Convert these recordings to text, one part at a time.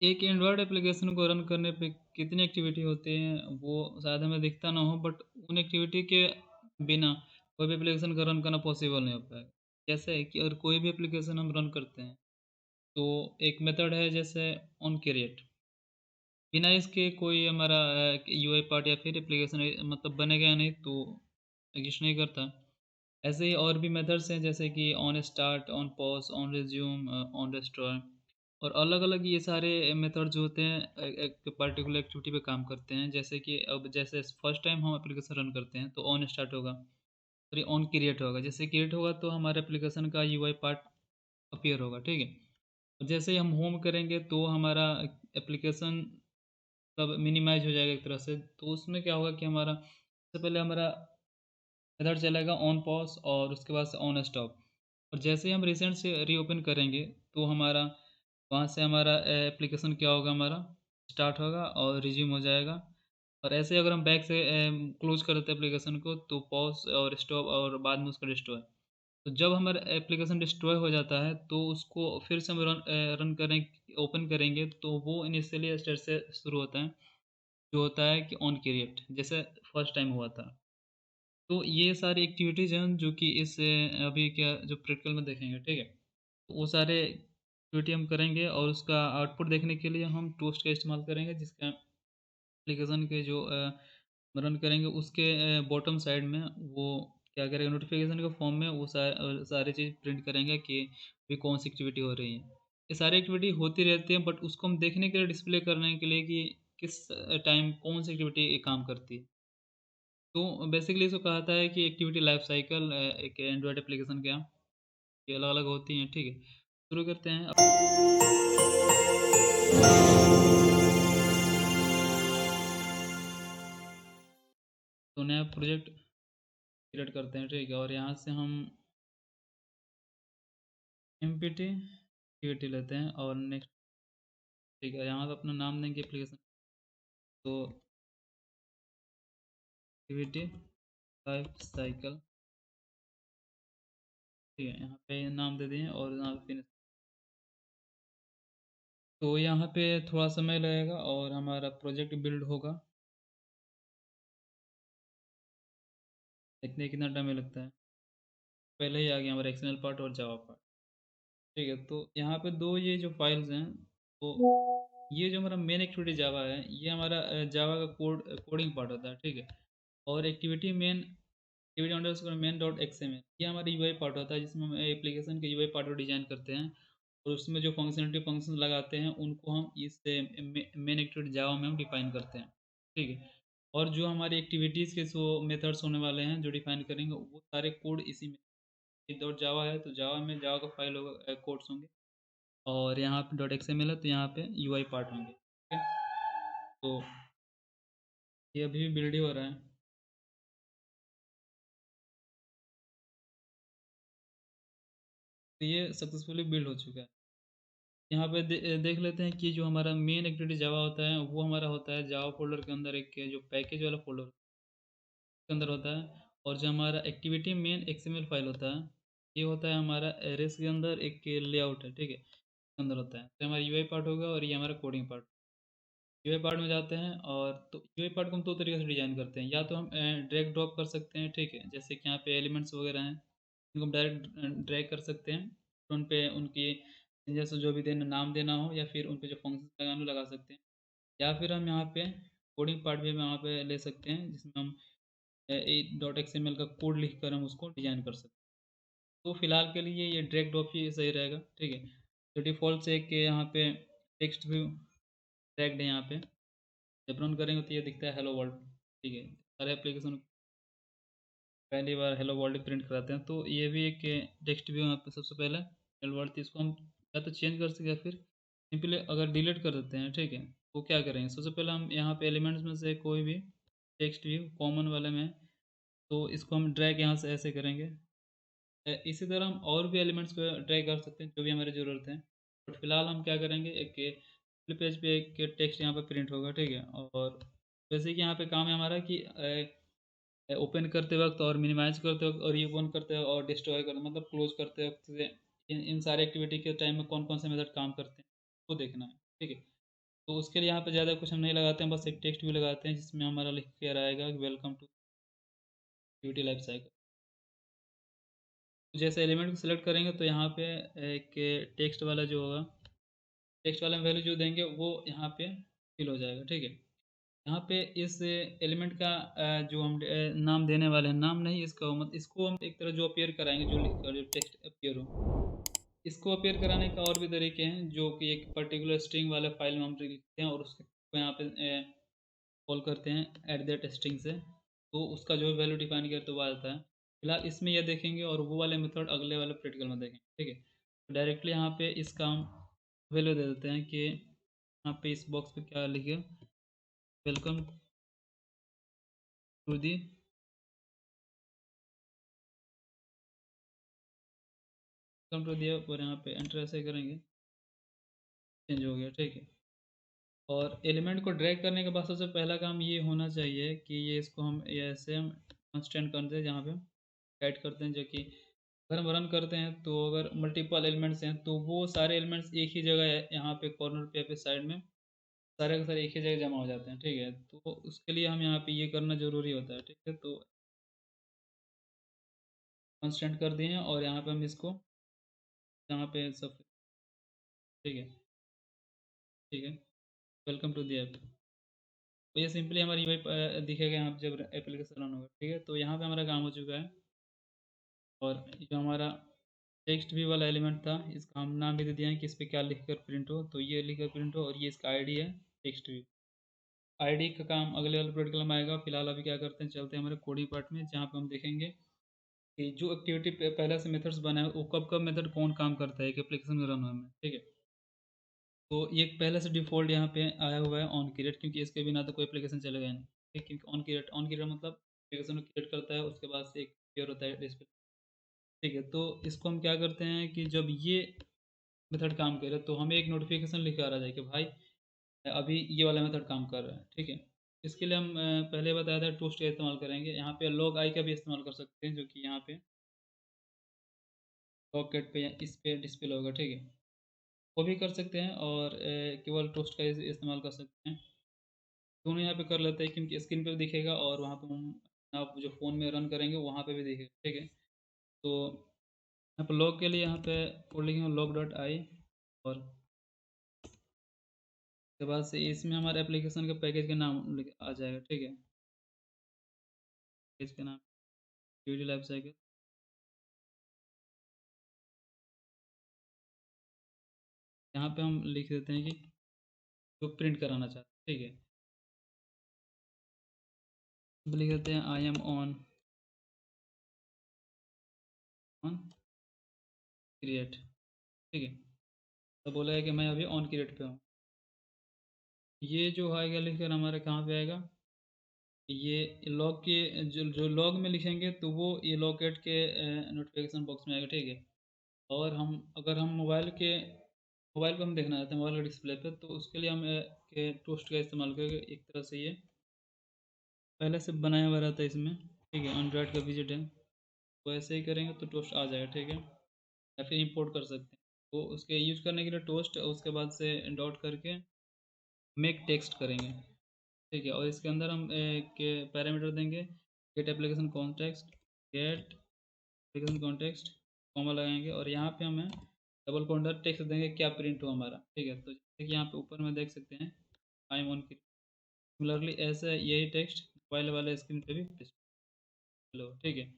एक Android application को run करने पे कितनी एक्टिविटी होती हैं, वो शायद हमें दिखता ना हो, बट उन एक्टिविटी के बिना कोई भी एप्लीकेशन का रन करना पॉसिबल नहीं हो पाएगा। कैसे है कि अगर कोई भी एप्लीकेशन हम रन करते हैं, तो एक मेथड है जैसे ऑन क्रिएट, बिना इसके कोई हमारा यूआई पार्ट या फिर एप्लीकेशन मतलब बनेगा या नहीं, तो एग्जिस्ट नहीं करता। ऐसे ही और भी मेथड्स हैं जैसे कि on start, on pause, on resume, on destroy, और अलग-अलग ये सारे मेथड जो होते हैं एक पर्टिकुलर एक्टिविटी पे काम करते हैं। जैसे कि अब जैसे फर्स्ट टाइम हम एप्लीकेशन रन करते हैं तो ऑन स्टार्ट होगा, फिर ऑन क्रिएट होगा। जैसे क्रिएट होगा तो हमारे एप्लीकेशन का यूआई पार्ट अपीयर होगा, ठीक है? और जैसे ही हम होम करेंगे तो हमारा एप्लीकेशन सब मिनिमाइज़ हो जाएगा एक तरह से। तो उसमें क्या होगा कि हमारा सबसे पहले हमारा इधर चलेगा ऑन पॉज़ और उसके बाद से ऑन स्टॉप, और जैसे ही हम रिसेंट से रीओपन करेंगे तो हमारा वहाँ से हमारा एप्लीकेशन क्या होगा, हमारा स्टार्ट होगा और रिज़्यूम हो जाएगा। और ऐसे अगर हम बैक से क्लोज़ कर देते हैं एप्लीकेशन को, तो पॉज़ और स्टॉप और बाद में उसका डिस्ट्रॉय। तो जब हमारा एप्लीकेशन डिस्ट्रॉय हो जाता है तो उसको फिर से हम रन करें ओपन करेंगे तो वो इनिशियली स्टेट से शुरू होता है, जो होता है कि ऑन क्रिएट, जैसे फर्स्ट टाइम हुआ था। तो ये सारी एक्टिविटीज़ हैं जो कि इस अभी क्या जो प्रैक्टिकल में देखेंगे, ठीक है? तो वो सारे एक्टिविटी हम करेंगे और उसका आउटपुट देखने के लिए हम टोस्ट का इस्तेमाल करेंगे, जिसका एप्लीकेशन के जो रन करेंगे उसके बॉटम साइड में वो क्या करेगा, नोटिफ़िकेशन के फॉर्म में वो सारी चीज़ प्रिंट करेंगे कि अभी कौन-सी एक्टिविटी हो रही है। ये सारी एक्टिविटी होती रहती है, बट उसको हम देखने के लिए, डिस्प्ले करने के लिए कि किस टाइम कौन-सी एक्टिविटी ये काम करती है। तो बेसिकली इसको कहा जाता है कि एक्टिविटी लाइफ साइकिल एक एंड्रॉयड एप्लीकेशन के यहाँ ये अलग-अलग होती हैं, ठीक है? शुरू करते हैं तो नया प्रोजेक्ट क्रिएट करते हैं, ठीक है? और यहाँ से हम एमपीटी एक्टिविटी लेते हैं और नेक्स्ट, ठीक है? यहाँ पे अपना नाम देंगे एप्लीकेशन, तो एक्टिविटी लाइफ साइकिल, ठीक है? यहाँ पे नाम दे दिए और यहाँ पे फिनिश। तो यहाँ पे थोड़ा समय लगेगा और हमारा प्रोजेक्ट बिल्ड होगा। देखते हैं कितना टाइम लगता है। पहले ही आ गया हमारा एक्सएमएल पार्ट और जावा पार्ट। ठीक है, तो यहाँ पे 2 ये जो फाइल्स हैं, तो ये जो हमारा मेन एक्टिविटी जावा है, ये हमारा जावा का कोडिंग पार्ट होता है, ठीक है? और activity underscore main dot XML ये हमारा यूआई पार्ट होता है, जिसमें हम एप्लीकेशन के यूआई पार्ट को डिज़ाइन करते हैं और उसमें जो फंक्शनैलिटी फंक्शंस लगाते हैं, उनको हम इस मेन एक्टिविटी जावा में हम डिफाइन करते हैं, ठीक है? और जो हमारी एक्टिविटीज़ के जो मेथड्स होने वाले हैं, जो डिफाइन करेंगे, वो सारे कोड इसी में डॉट जावा है, तो जावा में जावा का फाइल होगा, कोड्स होंगे, और यहाँ पे डॉट एक्सएमएल है तो यहाँ पे यूआई पार्ट होंगे, ठीक है? तो ये अभी भी बिल्ड ही हो रहा है। तो ये सक्सेसफुली बिल्ड हो चुका है। यहाँ पे देख लेते हैं कि जो हमारा मेन एक्टिविटी जावा होता है, वो हमारा होता है जावा फ़ोल्डर के अंदर, एक जो पैकेज वाला फ़ोल्डर के अंदर होता है, और जो हमारा एक्टिविटी मेन एक्सएमएल फाइल होता है, ये होता है हमारा एरेस के अंदर एक लेआउट है, ठीक है? के अंदर होता है। तो हमारा यूआई पार्ट होगा और ये हमारा कोडिंग पार्ट। यूआई पार्ट में जाते हैं, और तो यूआई पार्ट को हम 2 तरीके से डिज़ाइन करते हैं। या तो हम ड्रैग ड्रॉप कर सकते हैं, ठीक है? जैसे कि यहाँ पे एलिमेंट्स वगैरह हैं, इनको हम डायरेक्ट ड्रैग कर सकते हैं। फिर उन पे उनकी जैसे जो भी देना नाम देना हो, या फिर उन पे जो फंक्शंस लगाने हो लगा सकते हैं। या फिर हम यहाँ पे कोडिंग पार्ट भी हम यहाँ पे ले सकते हैं, जिसमें हम ए डॉट एक्सएमएल का कोड लिखकर हम उसको डिज़ाइन कर सकते हैं। तो फिलहाल के लिए ये ड्रैग ड्रॉप ही सही रहेगा, ठीक है? तो डिफ़ॉल्ट से एक यहाँ पे टेक्स्ट व्यू टैग्ड है यहाँ पे, जब रन करेंगे तो ये दिखता है हेलो वर्ल्ड, ठीक है? सारे एप्लीकेशन पहली बार हेलो वर्ल्ड प्रिंट कराते हैं, तो ये भी एक टेक्स्ट व्यू यहाँ पे सबसे पहले हेलो वर्ल्ड थी, इसको हम या तो चेंज कर सकते हैं या फिर सिंपली अगर डिलीट कर देते हैं, ठीक है? तो क्या करेंगे, सबसे पहले हम यहाँ पे एलिमेंट्स में से कोई भी टेक्स्ट व्यू कॉमन वाले में, तो इसको हम ड्रैग यहाँ से ऐसे करेंगे। इसी तरह हम और भी एलिमेंट्स को ड्रैग कर सकते हैं जो भी हमारी ज़रूरत है। बट फिलहाल हम क्या करेंगे, एक फुल पेज पे एक टेक्स्ट यहाँ पे प्रिंट होगा, ठीक है? और जैसे कि यहाँ पे काम है हमारा कि ओपन करते वक़्त और मिनिमाइज़ करते वक़्त और रीओपन करते वक़्त और डिस्ट्रॉय कर मतलब क्लोज़ करते वक़्त से इन इन सारे एक्टिविटी के टाइम में कौन-कौन से मेथड काम करते हैं, वो देखना है, ठीक है? तो उसके लिए यहाँ पे ज़्यादा कुछ हम नहीं लगाते हैं, बस एक टेक्स्ट भी लगाते हैं जिसमें हमारा लिख के आएगा कि welcome to activity life cycle. जैसे एलिमेंट को सिलेक्ट करेंगे तो यहाँ पे एक टेक्स्ट वाला जो होगा, टेक्स्ट वाला में वैल्यू जो देंगे वो यहाँ पे फिल हो जाएगा, ठीक है। यहाँ पे इस एलिमेंट का जो हम नाम देने वाले हैं, नाम नहीं इसका इसको हम एक तरह जो अपीयर कराएंगे, जो लिख कर जो टेक्स्ट अपीयर हो, इसको अपीयर कराने का और भी तरीके हैं, जो कि एक पर्टिकुलर स्ट्रिंग वाले फाइल में हम लिखते हैं और उसको यहाँ पे कॉल करते हैं एट दैट स्ट्रिंग से, तो उसका जो वैल्यू डिफाइन करते तो वो आता है। फिलहाल इसमें यह देखेंगे और वो वाले मेथड अगले वाले प्रैक्टिकल में देखेंगे, ठीक है। तो डायरेक्टली यहाँ पे इसका हम वैल्यू दे देते हैं कि यहाँ पे इस बॉक्स पे क्या लिखे, welcome to the, welcome to दिया और यहाँ पे एंटर ऐसे करेंगे, चेंज हो गया, ठीक है। और एलिमेंट को ड्रैग करने के बाद सबसे पहला काम ये होना चाहिए कि ये इसको हम ये ऐसे हम कंस्ट्रेंट करते हैं, जहाँ पे ऐड करते हैं, जो कि अगर हम रन करते हैं तो अगर मल्टीपल एलिमेंट्स हैं तो वो सारे एलिमेंट्स एक ही जगह यहाँ पे कॉर्नर पे या फिर साइड में सारे के सारे एक ही जगह जमा हो जाते हैं, ठीक है। तो उसके लिए हम यहाँ पे ये करना ज़रूरी होता है, ठीक है। तो कंस्ट्रेंट कर दिए हैं और यहाँ पे हम इसको यहाँ पे सब, ठीक है, ठीक है, वेलकम टू दी ऐप। तो ये सिंपली हमारी यूआई दिखेगा यहाँ पे जब एप्लीकेशन रन होगा, ठीक है। तो यहाँ पे हमारा काम हो चुका है और जो हमारा टेक्स्ट व्यू वाला एलिमेंट था, इसका हम नाम भी दे दिया है कि इस पर क्या लिख कर प्रिंट हो, तो ये लिख कर प्रिंट हो और ये इसका आईडी है, टेक्स्ट व्यू। आईडी का काम अगले वाले प्रोजेक्ट में आएगा। फिलहाल अभी क्या करते हैं, चलते हैं हमारे कोडिंग पार्ट में, जहाँ पे हम देखेंगे कि जो एक्टिविटी पहले से मेथड्स बनाए वो कब कब मेथड कौन काम करता है एक एप्लीकेशन में रन होने में, ठीक है। तो ये पहले से डिफ़ॉल्ट यहाँ पे आया हुआ है ऑन क्रिएट, क्योंकि इसके बिना तो कोई एप्लीकेशन चलेगा ही नहीं, ठीक। क्योंकि ऑन क्रिएट मतलब एप्लीकेशन को क्रिएट करता है, उसके बाद से एक क्लियर होता है डिस्प्ले, ठीक है। तो इसको हम क्या करते हैं कि जब ये मेथड काम करे तो हमें एक नोटिफिकेशन लिख कर आ जाए कि भाई अभी ये वाला मेथड काम कर रहा है, ठीक है। इसके लिए हम पहले बताया था टोस्ट का इस्तेमाल करेंगे, यहाँ पे लॉग आई का भी इस्तेमाल कर सकते हैं, जो कि यहाँ पे लॉग गेट पे या इस पे डिस्प्ले होगा, ठीक है। वो भी कर सकते हैं और केवल टोस्ट का इस्तेमाल कर सकते हैं, दोनों यहाँ पे कर लेते हैं, क्योंकि स्क्रीन पे भी दिखेगा और वहाँ पे हम आप जो फ़ोन में रन करेंगे वहाँ पे भी दिखेगा, ठीक है। तो यहाँ पे लॉग के लिए यहाँ पे कोड लिखेंगे लॉग डॉट आई और उसके बाद से इसमें हमारे एप्लीकेशन के पैकेज का नाम आ जाएगा, ठीक है। पैकेज का नाम वीडियो लाइफ साइकिल, यहाँ पे हम लिख देते हैं कि जो प्रिंट कराना चाहते हैं, ठीक है। तो लिख देते हैं I am on on create, ठीक है। तो बोला है कि मैं अभी ऑन क्रिएट पे हूँ। ये जो आएगा लिखकर हमारे कहाँ पे आएगा, ये लॉग के जो लॉग में लिखेंगे तो वो ये लॉकेट के नोटिफिकेशन बॉक्स में आएगा, ठीक है। और हम अगर हम मोबाइल पे हम देखना चाहते हैं मोबाइल के डिस्प्ले पे, तो उसके लिए हम के टोस्ट का इस्तेमाल करके एक तरह से ये पहले से बनाया हुआ रहता है इसमें, ठीक है। एंड्रॉयड का विजेट है, तो ऐसे ही करेंगे तो टोस्ट आ जाएगा, ठीक है। या फिर इंपोर्ट कर सकते हैं, तो उसके यूज करने के लिए टोस्ट, उसके बाद से डॉट करके मेक टेक्स्ट करेंगे, ठीक है। और इसके अंदर हम एक पैरामीटर देंगे get application context, get application context, comma लगाएंगे और यहाँ पे हमें डबल काउंटर टेक्स्ट देंगे क्या प्रिंट हो हमारा, ठीक है। तो जैसे कि यहाँ पे ऊपर में देख सकते हैं आई एम ऑन की, सिमिलरली ऐसे यही टेक्स्ट मोबाइल वाले स्क्रीन पे भी लो, ठीक है।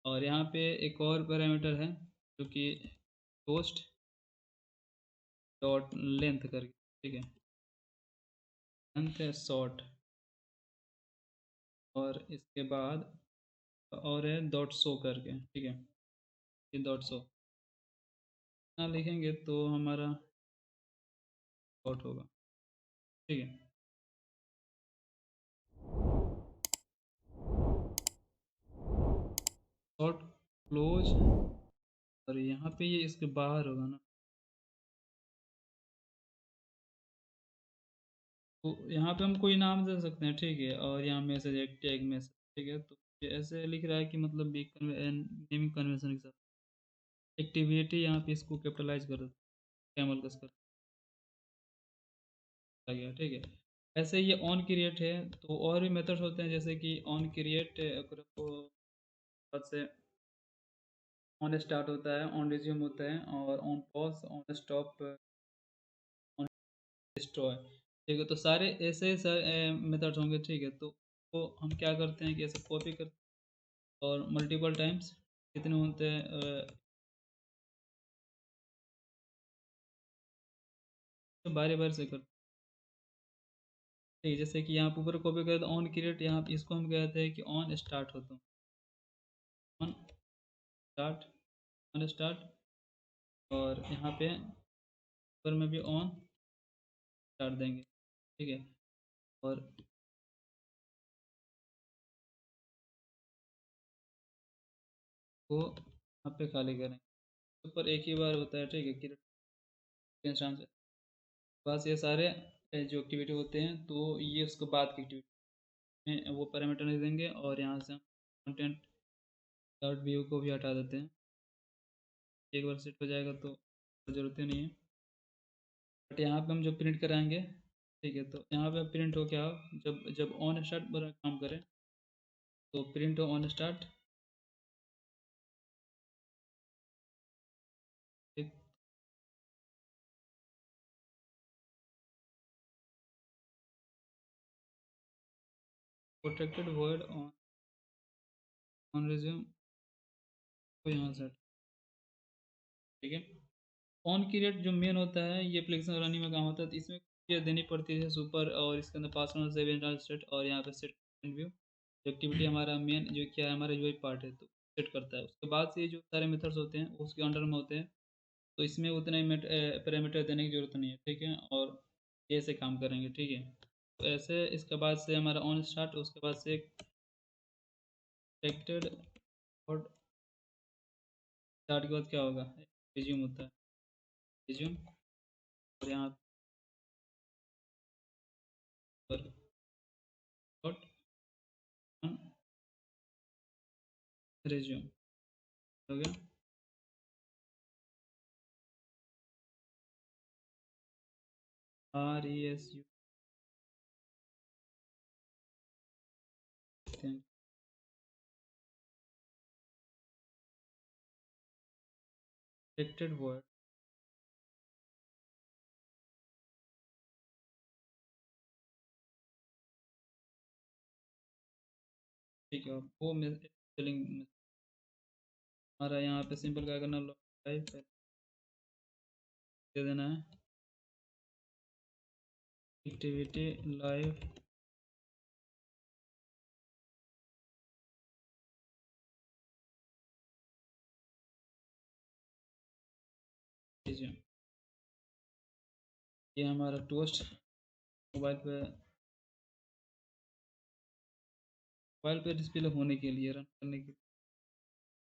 और यहाँ पे एक और पैरामीटर है जो कि पोस्ट डॉट लेंथ करके, ठीक है, लेंथ शॉर्ट, और इसके बाद और है डॉट शो करके, ठीक है। ये डॉट शो ना लिखेंगे तो हमारा डॉट होगा, ठीक है। डॉट क्लोज, और यहाँ पे ये इसके बाहर होगा ना, तो यहाँ पे हम कोई नाम दे सकते हैं, ठीक है। और यहाँ मैसेज है टैग मैसेज, ठीक है। तो ये ऐसे लिख रहा है कि मतलब एक नेमिंग कन्वेंशन के साथ एक्टिविटी, यहाँ पे इसको कैपिटलाइज कर कैमल कस कर आ गया, ठीक है। ऐसे ये ऑन क्रिएट है, तो और भी मेथड्स होते हैं जैसे कि ऑन क्रिएट अगर आपको बाद से ऑन स्टार्ट होता है, ऑन रिज्यूम होता है और on pause, on stop, on destroy, ठीक है। तो सारे ऐसे मेथड्स होंगे, ठीक है। तो हम क्या करते हैं कि ऐसे कॉपी कर और मल्टीपल टाइम्स कितने होते हैं तो बारी-बारी से करते हैं। ठीक है, जैसे कि यहाँ पे ऊपर कॉपी करें तो ऑन क्रिएट, यहाँ पे इसको हम कहते हैं कि ऑन स्टार्ट होता हूँ, ऑन स्टार्ट, ऑन स्टार्ट और यहाँ पे ऊपर में भी ऑन स्टार्ट देंगे, ठीक है। और वो यहाँ पे खाली करेंगे, ऊपर एक ही बार होता है, ठीक है। क्रिएट इंस्टेंस बस ये सारे जो एक्टिविटी होते हैं तो ये उसके बाद की एक्टिविटी में वो पैरामीटर नहीं देंगे और यहाँ से हम कंटेंट डॉट व्यू को भी हटा देते हैं। एक बार सेट हो जाएगा तो ज़रूरत ही नहीं है। बट यहाँ पे हम जो प्रिंट कराएंगे, ठीक है, तो यहाँ पे प्रिंट हो क्या हो, जब जब ऑन स्टार्ट पर काम करें तो प्रिंट हो ऑन स्टार्ट, ठीक। Protected word on on resume को यहाँ से, ठीक है। ऑन क्रिएट जो मेन होता है ये एप्लीकेशन रनिंग में काम होता है, तो इसमें ये देनी पड़ती है सुपर और इसके अंदर पासवर्ड सेव इंस्टॉल स्टेट और यहाँ पे सेट व्यू जो एक्टिविटी हमारा मेन जो क्या है हमारा यूआई पार्ट है तो सेट करता है। उसके बाद से ये जो सारे मेथड्स होते हैं वो उसके अंडर में होते हैं, तो इसमें उतने पैरामीटर देने की जरूरत नहीं है, ठीक है। और ये ऐसे काम करेंगे, ठीक है। तो ऐसे इसके बाद से हमारा ऑन स्टार्ट, उसके बाद से प्रोटेक्टेड और स्टार्ट के बाद क्या होगा, रिज्यूम होता है, रिज्यूम और यहाँ पर डॉट रिज्यूम हो गया। RESU प्रोटेक्टेड वर्ड, ठीक है। वो मैं स्पेलिंग हमारा यहाँ पे सिंपल क्या करना, टाइप दे देना है एक्टिविटी लाइव रिज्यूम। ये हमारा टोस्ट मोबाइल पे डिस्प्ले होने के लिए रन करने के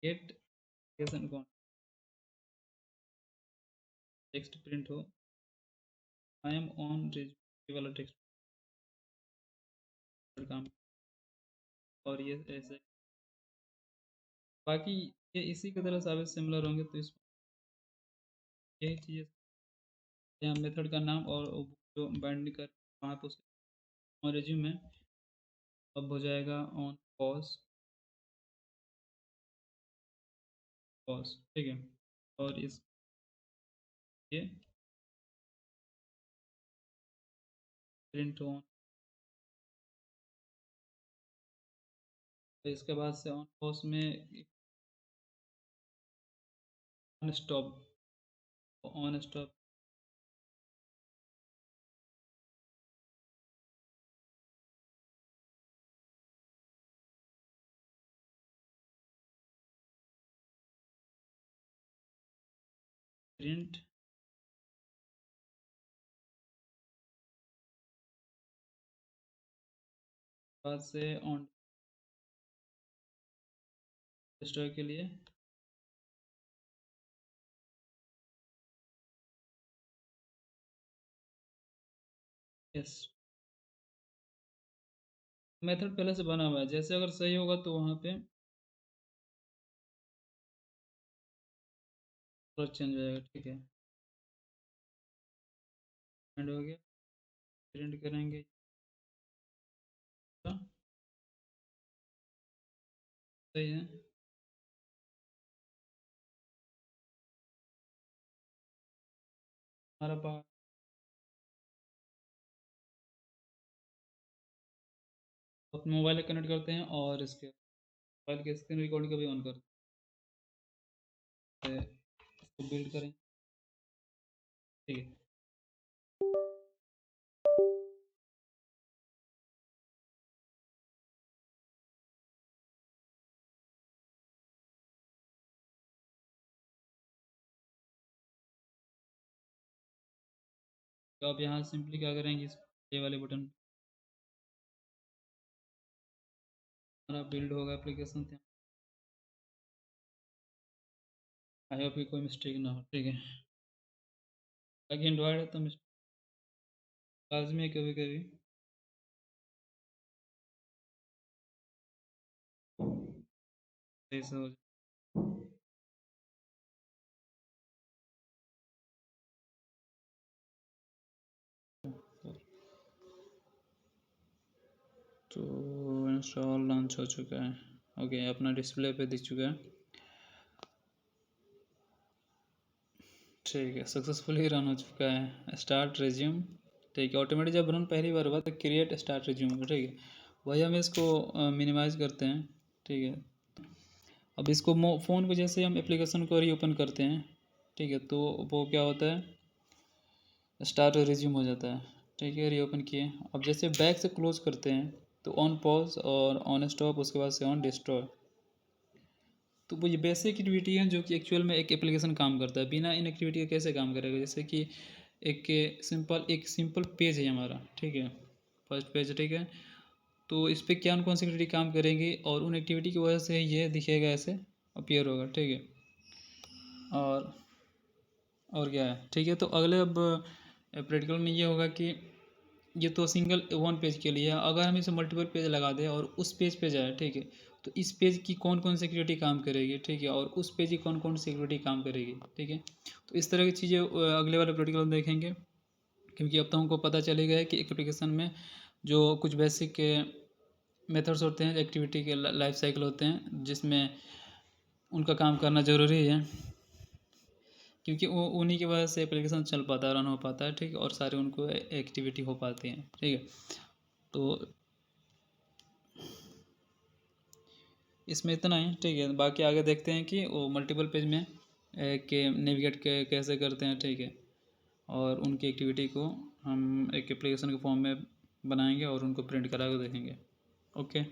गेट लोकेशन कौन टेक्स्ट प्रिंट हो, आई एम ऑन रिज्यूम वाला टेक्स्ट काम। और ये ऐसे बाकी ये इसी की तरह सारे सिमिलर होंगे, तो इस यही चीज़ यहाँ मेथड का नाम और जो बाइंडिंग कर वहाँ पे उसके और रिज्यूम में अब हो जाएगा ऑन पॉज पॉज, ठीक है। और इस ये प्रिंट ऑन, तो इसके बाद से ऑन पॉज में on stop, on stop print बाद से ऑन स्टोर के लिए यस मेथड पहले से बना हुआ है, जैसे अगर सही होगा तो वहाँ पे तुरंत चेंज हो जाएगा, ठीक है। एंड हो गया, प्रिंट करेंगे तो सही है। हमारा पास अपने मोबाइल में कनेक्ट करते हैं और इसके मोबाइल के स्क्रीन रिकॉर्डिंग का भी ऑन करते हैं, इसको बिल्ड करें। ठीक है, तो आप यहाँ सिंपली क्या करेंगे, इस ये वाले बटन हमारा बिल्ड होगा एप्लीकेशन। आई होप कि कोई मिस्टेक ना हो। ठीक है, बाकी एंड्रॉयड है तो मिस्टेक लाजमी है कभी कभी। सही से हो जाए। तो इंस्टॉल लॉन्च हो चुका है। ओके, अपना डिस्प्ले पे दिख चुका है। ठीक है, सक्सेसफुली रन हो चुका है। Start resume. ठीक है, ऑटोमेटिक जब रन पहली बार हुआ तो क्रिएट स्टार्ट रिज्यूम होगा। ठीक है, वही हम इसको मिनिमाइज करते हैं। ठीक है, अब इसको फ़ोन को जैसे हम एप्लीकेशन को रीओपन करते हैं, ठीक है, तो वो क्या होता है, स्टार्ट रिज्यूम हो जाता है। ठीक है, रीओपन किए। अब जैसे बैक से क्लोज करते हैं तो ऑन पॉज और ऑन स्टॉप, उसके बाद से ऑन डिस्ट्रॉय। तो वो ये बेसिक एक्टिविटी है जो कि एक्चुअल में एक एप्लीकेशन काम करता है। बिना इन एक्टिविटी के कैसे काम करेगा, जैसे कि एक सिंपल पेज है हमारा। ठीक है, फर्स्ट पेज। ठीक है, तो इस पर क्या कौन सी एक्टिविटी काम करेंगी और उन एक्टिविटी की वजह से ये दिखेगा, ऐसे अपीयर होगा। ठीक है, और और क्या है। ठीक है, तो अगले अब प्रैक्टिकल में ये होगा कि ये तो सिंगल वन पेज के लिए है। अगर हम इसे मल्टीपल पेज लगा दें और उस पेज पे जाए, ठीक है, तो इस पेज की कौन कौन सिक्योरिटी काम करेगी, ठीक है, और उस पेज की कौन कौन सिक्योरिटी काम करेगी। ठीक है, तो इस तरह की चीज़ें अगले वाले प्रैक्टिकल में देखेंगे। क्योंकि अब तो हमको पता चलेगा है कि एक एप्लीकेशन में जो कुछ बेसिक मेथड्स होते हैं, एक्टिविटी के लाइफ साइकिल होते हैं, जिसमें उनका काम करना ज़रूरी है। क्योंकि वो उन्हीं की वजह से एप्लीकेशन चल पाता है, रन हो पाता है। ठीक है, और सारे उनको एक्टिविटी हो पाती हैं। ठीक है, तो इसमें इतना ही। ठीक है, बाकी आगे देखते हैं कि वो मल्टीपल पेज में के नेविगेट के कैसे करते हैं। ठीक है, और उनकी एक्टिविटी को हम एक एप्लीकेशन के फॉर्म में बनाएंगे और उनको प्रिंट करा के देखेंगे। ओके।